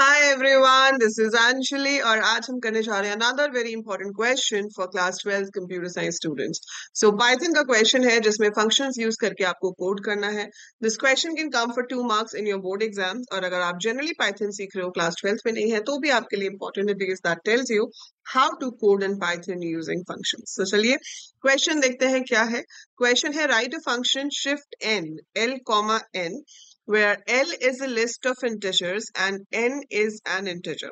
Hi everyone, this is Anjali और आज हम करने जा रहे हैं another very important question for class 12 computer science students. So Python का क्वेश्चन है जिसमें फंक्शंस यूज करके आपको कोड करना है। This question can come for 2 marks in your board exam, और अगर आप जनरली पाइथन सीख रहे हो, क्लास 12 में नहीं है, तो भी आपके लिए इंपॉर्टेंट है because that tells you how to code in Python using functions. तो चलिए क्वेश्चन देखते हैं क्या है। क्वेश्चन है write a function shift n l comma n where L is a list of integers and N is an integer.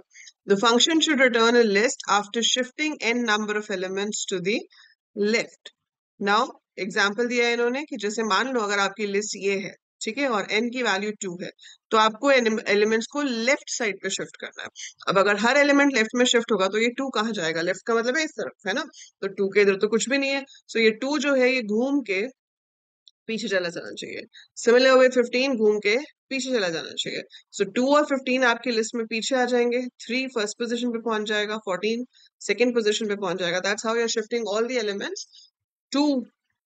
The function should return a list after shifting N number of elements to the left. Now, example दिया है इन्होंने कि जैसे मान लो अगर आपकी list ये है, ठीक है, और n की वैल्यू 2 है, तो आपको एलिमेंट्स को लेफ्ट साइड पे शिफ्ट करना है। अब अगर हर एलिमेंट लेफ्ट में शिफ्ट होगा तो ये 2 कहाँ जाएगा? लेफ्ट का मतलब है इस तरफ, है ना? तो 2 के इधर तो कुछ भी नहीं है, सो ये 2 जो है ये घूम के पीछे चला जाना चाहिए। सिमिलर वे 15 घूम के पीछे चला जाना चाहिए। सो 2 और 15 आपकी लिस्ट में पीछे आ जाएंगे। 3 फर्स्ट पोजीशन पे पहुंच जाएगा, 14 सेकंड पोजीशन पे पहुंच जाएगा। That's how you are shifting all the elements 2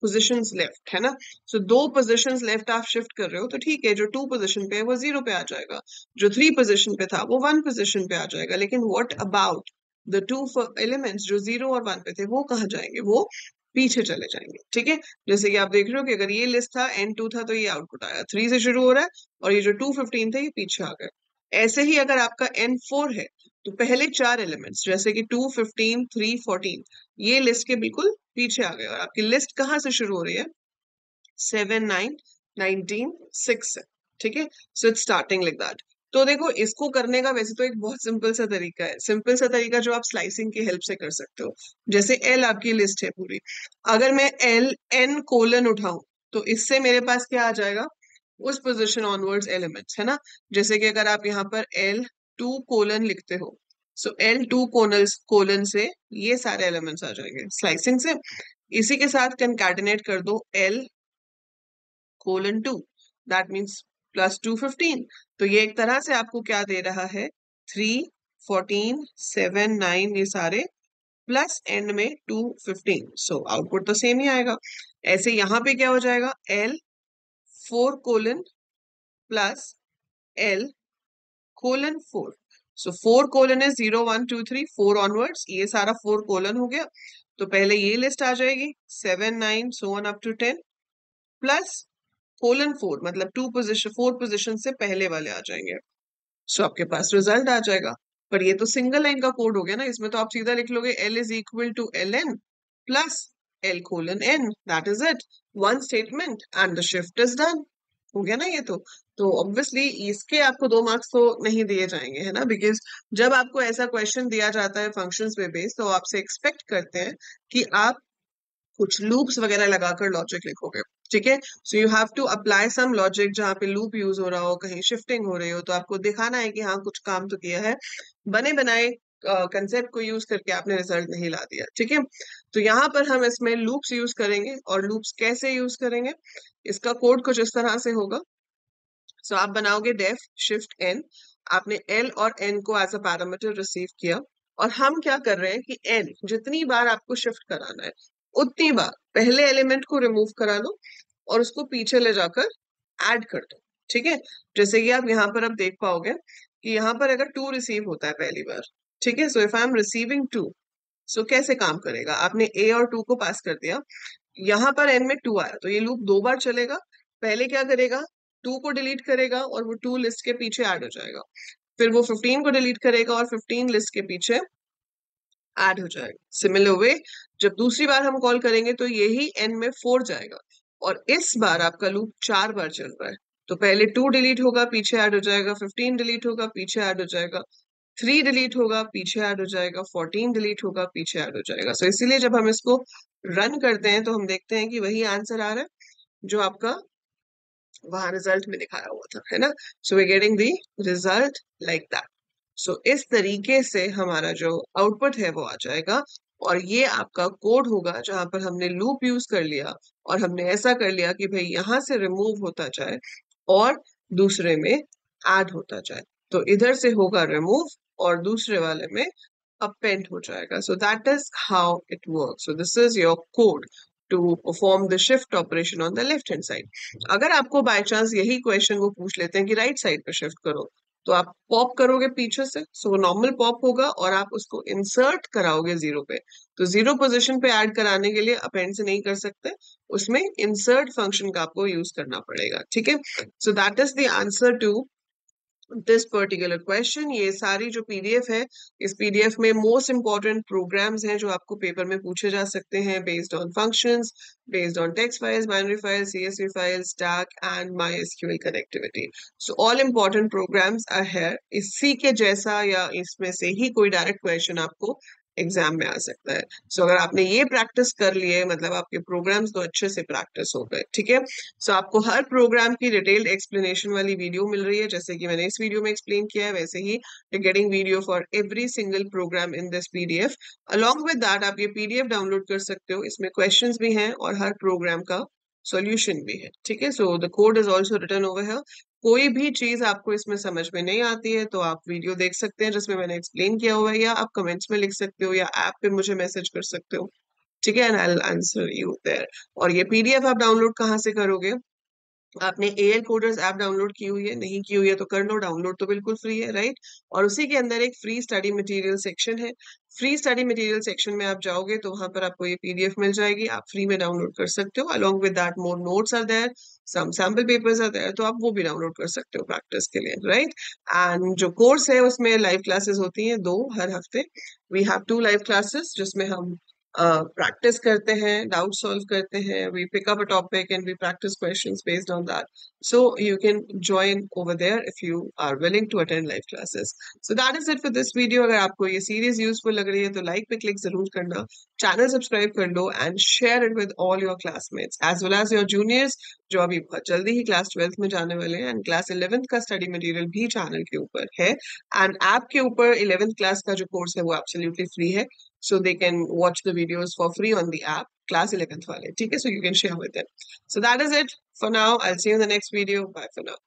positions left, है ना? सो 2 पोजीशंस लेफ्ट आप शिफ्ट कर रहे हो तो ठीक है, जो 2 पोजीशन पे है वो 0 पे आ जाएगा, जो 3 पोजीशन पे था वो 1 पोजीशन पे आ जाएगा। लेकिन व्हाट अबाउट द 2 एलिमेंट्स जो 0 और 1 पे थे, वो कहाँ जाएंगे? वो पीछे चले जाएंगे, ठीक है? जैसे कि आप देख रहे हो कि अगर ये लिस्ट था, n2 था, तो ये आउटपुट आया 3 से शुरू हो रहा है, और ये जो 215 थे ये पीछे आ गए। ऐसे ही अगर आपका n4 है तो पहले 4 एलिमेंट्स जैसे कि 2, 15, 3, 14 ये लिस्ट के बिल्कुल पीछे आ गए, और आपकी लिस्ट कहाँ से शुरू हो रही है? 7, 9, 19, 6 से, ठीक है? So it's starting like that. तो देखो, इसको करने का वैसे तो एक बहुत सिंपल सा तरीका है, सिंपल सा तरीका जो आप स्लाइसिंग की हेल्प से कर सकते हो। जैसे एल आपकी लिस्ट है पूरी, अगर मैं एल एन कोलन उठाऊं तो इससे मेरे पास क्या आ जाएगा? उस पोजिशन ऑनवर्ड्स एलिमेंट्स, है ना? जैसे कि अगर आप यहाँ पर एल 2 कोलन लिखते हो, सो एल 2 कोलन से ये सारे एलिमेंट्स आ जाएंगे स्लाइसिंग से। इसी के साथ कंकैटिनेट कर दो L colon 2, that means plus 215। तो ये एक तरह से आपको क्या दे रहा है? 3, 14, 7, 9 ये सारे प्लस एंड में 215। सो आउटपुट तो सेम ही आएगा। ऐसे यहाँ पे क्या हो जाएगा? L 4 colon plus L colon 4। सो 4 कोलन है 0, 1, 2, 3, 4 ऑनवर्ड्स, ये सारा 4 कोलन हो गया। तो पहले ये लिस्ट आ जाएगी 7, 9 so on up to 10 plus colon 4, मतलब 4 पोजिशन से पहले वाले आ जाएंगे। सो आपके पास रिजल्ट आ जाएगा। पर ये तो सिंगल लाइन का कोड हो गया ना, इसमें तो आप सीधा लिख लोगे L is equal to L N plus L colon n, that is it, one statement and the shift is done. हो गया ना ये तो ऑब्वियसली इसके आपको 2 मार्क्स तो नहीं दिए जाएंगे, है ना? बिकॉज जब आपको ऐसा क्वेश्चन दिया जाता है फंक्शंस पे बेस्ड, तो आपसे एक्सपेक्ट करते हैं कि आप कुछ लूप्स वगैरह लगाकर लॉजिक लिखोगे, ठीक है? So you have to apply some logic जहाँ पे लूप यूज हो रहा हो, कहीं शिफ्टिंग हो रही हो, तो आपको दिखाना है कि हाँ कुछ काम तो किया है, बने बनाए कंसेप्ट को यूज करके आपने रिजल्ट नहीं ला दिया, ठीक है? तो यहाँ पर हम इसमें लूप्स यूज करेंगे, और लूप्स कैसे यूज करेंगे? इसका कोड कुछ इस तरह से होगा। सो आप बनाओगे डेफ शिफ्ट एन, आपने एल और एन को एज अ पैरामीटर रिसीव किया, और हम क्या कर रहे हैं कि एन जितनी बार आपको शिफ्ट कराना है उतनी बार पहले एलिमेंट को रिमूव करा लो और उसको पीछे ले जाकर ऐड कर दो, ठीक है? जैसे कि आप यहाँ पर अब देख पाओगे कि यहाँ पर अगर 2 रिसीव होता है पहली बार, ठीक है? So if I am receiving 2, सो कैसे काम करेगा? आपने ए और 2 को पास कर दिया, यहाँ पर एन में 2 आया, तो ये लूप 2 बार चलेगा। पहले क्या करेगा? 2 को डिलीट करेगा और वो 2 लिस्ट के पीछे ऐड हो जाएगा। फिर वो 15 को डिलीट करेगा और 15 लिस्ट के पीछे ऐड हो जाएगा। सिमिलर वे जब दूसरी बार हम कॉल करेंगे तो यही n में 4 जाएगा, और इस बार आपका लूप 4 बार चल रहा है। तो पहले 2 डिलीट होगा, पीछे ऐड हो जाएगा, 15 डिलीट होगा, पीछे ऐड हो जाएगा, 3 डिलीट होगा, पीछे ऐड हो जाएगा, 14 डिलीट होगा, पीछे ऐड हो जाएगा। सो इसीलिए जब हम इसको रन करते हैं तो हम देखते हैं कि वही आंसर आ रहा है जो आपका वहां रिजल्ट में दिखाया हुआ था, है ना? So we getting the result like that. So इस तरीके से हमारा जो आउटपुट है वो आ जाएगा, और ये आपका कोड होगा जहां पर हमने लूप यूज कर लिया, और हमने ऐसा कर लिया कि भाई यहां से रिमूव होता जाए और दूसरे में ऐड होता जाए। तो इधर से होगा रिमूव और दूसरे वाले में अपेंड हो जाएगा। So that is how it work. So this is your code to perform the shift operation on the left hand side. अगर आपको बाय चांस यही क्वेश्चन वो पूछ लेते हैं कि राइट साइड पे शिफ्ट करो, तो आप पॉप करोगे पीछे से, सो नॉर्मल पॉप होगा और आप उसको इंसर्ट कराओगे जीरो पे। तो जीरो पोजीशन पे ऐड कराने के लिए अपेंड से नहीं कर सकते, उसमें इंसर्ट फंक्शन का आपको यूज करना पड़ेगा, ठीक है। So that is the answer to this particular question. ये सारी जो पीडीएफ है, इस पीडीएफ में मोस्ट इंपॉर्टेंट प्रोग्राम्स हैं जो आपको पेपर में पूछे जा सकते हैं, based on functions, based on text files, binary files, CSV files, stack and MySQL connectivity. So all important programs are here. इसी के जैसा या इसमें से ही कोई डायरेक्ट क्वेश्चन आपको एग्जाम में आ सकता है। सो अगर आपने ये प्रैक्टिस कर लिए, मतलब आपके प्रोग्राम्स तो अच्छे से प्रैक्टिस हो गए, ठीक है। सो आपको हर प्रोग्राम की डिटेल्ड एक्सप्लेनेशन वाली वीडियो मिल रही है, जैसे कि मैंने इस वीडियो में एक्सप्लेन किया है, वैसे ही you getting video for every single program in this PDF. Along with that आप ये पीडीएफ डाउनलोड कर सकते हो, इसमें क्वेश्चंस भी हैं और हर प्रोग्राम का सॉल्यूशन भी है, ठीक है। So the code is also written over here. कोई भी चीज आपको इसमें समझ में नहीं आती है तो आप वीडियो देख सकते हैं जिसमें मैंने एक्सप्लेन किया हुआ है, या आप कमेंट्स में लिख सकते हो या ऐप पे मुझे मैसेज कर सकते हो, ठीक है, and I will answer you there. और ये पीडीएफ आप डाउनलोड कहाँ से करोगे? आपने एएल कोडर्स ऐप डाउनलोड की हुई है? नहीं की हुई है तो कर लो डाउनलोड, तो बिल्कुल फ्री है, राइट। और उसी के अंदर एक फ्री स्टडी मटेरियल सेक्शन है। फ्री स्टडी मटेरियल सेक्शन में आप जाओगे तो वहां पर आपको ये पीडीएफ मिल जाएगी, आप फ्री में डाउनलोड कर सकते हो। Along with that more notes are there, some sample papers are there, तो आप वो भी डाउनलोड कर सकते हो प्रैक्टिस के लिए, राइट। एंड जो कोर्स है उसमें लाइव क्लासेस होती हैं 2 हर हफ्ते। वी हैव 2 लाइव क्लासेस जिसमें हम प्रैक्टिस करते हैं, डाउट सॉल्व करते हैं, we pick up a topic and we practice questions based on that. So you can join over there if you are willing to attend live classes. So that is it for this video. अगर आपको ये series useful लग रही है तो like पे click जरूर करना, चैनल सब्सक्राइब कर लो and share it with all your classmates as well as your juniors जो अभी बहुत जल्दी ही क्लास 12th में जाने वाले हैं। एंड क्लास 11th का स्टडी मटेरियल भी चैनल के ऊपर है, एंड ऐप के ऊपर 11th क्लास का जो कोर्स है वो एब्सोल्युटली फ्री है, so they can watch the videos for free on the app, class 11th वाले, ठीक है, so you can share with them. So that is it for now. I'll see you in the next video. Bye for now.